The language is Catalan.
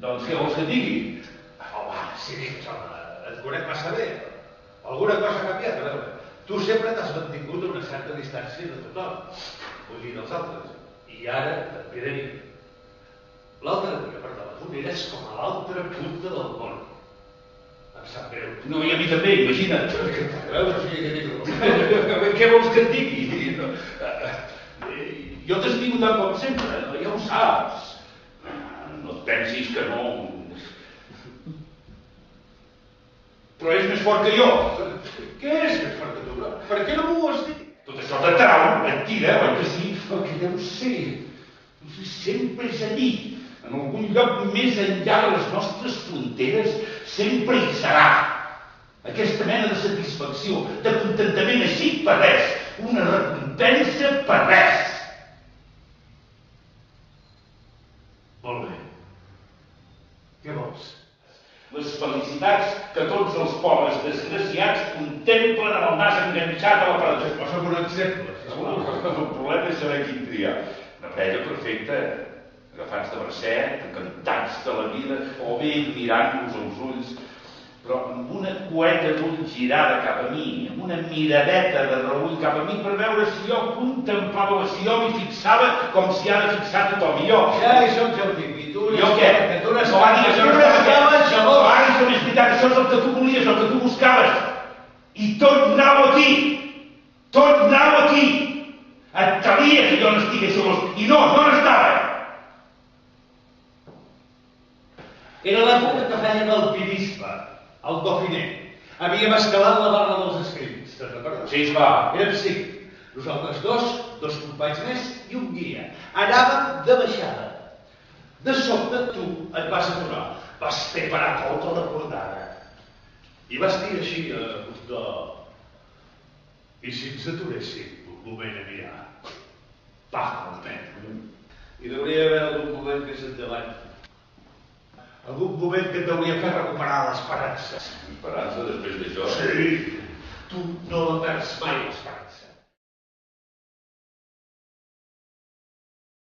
Doncs què vols que et digui? Home, si dius, home, et conec massa bé. Alguna cosa ha canviat, a veure. Tu sempre t'has mantingut a una certa distància de tothom, vull dir, dels altres. I ara et ve de mi. L'altre dia, per telèfon, eres com a l'altra punta del món. Em sap greu. No, i a mi també, imagina't. A veure, o sigui, què dic? Què vols que et digui? Jo t'estimo tant com sempre, ja ho saps. No et pensis que no... Però és més fort que jo. Què és més fort que tu? Per què no m'ho has dit? Tot això t'atrau, mentida, oi que sí? Però què deu ser? Sempre és allí, en algun lloc més enllà de les nostres fronteres, sempre hi serà. Aquesta mena de satisfacció, de contentament així per res, una recompensa per res. Molt bé. Què vols? Les felicitats que tots els pobres desgraciats contemplen amb el nas enganxat a la paret. Posa'm un exemple, sisplau. El problema és saber quin triar. Una parella perfecta, agafats de bracet, encantats de la vida, o bé mirant-nos als ulls, però amb una cueta d'ull girada cap a mi, amb una miradeta de reull cap a mi, per veure si jo contemplava, si jo m'hi fixava com s'hi ha de fixar tothom. I jo... Ja hi som, ja ho dic. I tu... Jo què? Que tu n'estaves gelós. Ara, això és veritat, això és el que tu volies, el que tu buscaves. I tot anava aquí. Tot anava aquí. Et calia que jo n'estigués gelós. I no n'estava. Era l'època que feien alpinisme, el Dauphiné. Havíem escalat la barra dels escrits, te'n recordes? Sí, va. Érem 5. Nosaltres dos companys més i un guia. Anàvem de baixada. De sobte tu et vas aturar. Vas fer parar tota la cordada. I vas dir així a costó. I si ens aturéssim un moment a mirar? Va, company. Hi deuria haver algun moment més endavant. Algun moment que t'hauria fet recuperar l'esperança. Esperança després d'això? Sí, tu no la perds mai, l'esperança.